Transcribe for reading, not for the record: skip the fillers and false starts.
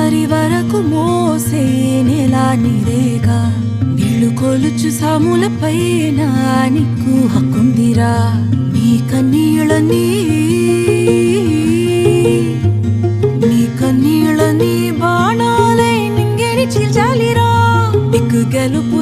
చివరి వరకు మోసే నెలా నీరేగా నీళ్లు కొలుచు సాములపైన నీకు హక్కుందిరా నీ కన్నీళ్ళని బాణాలై నింగిని చీల్చాలిరా దిక్కు గెలుపు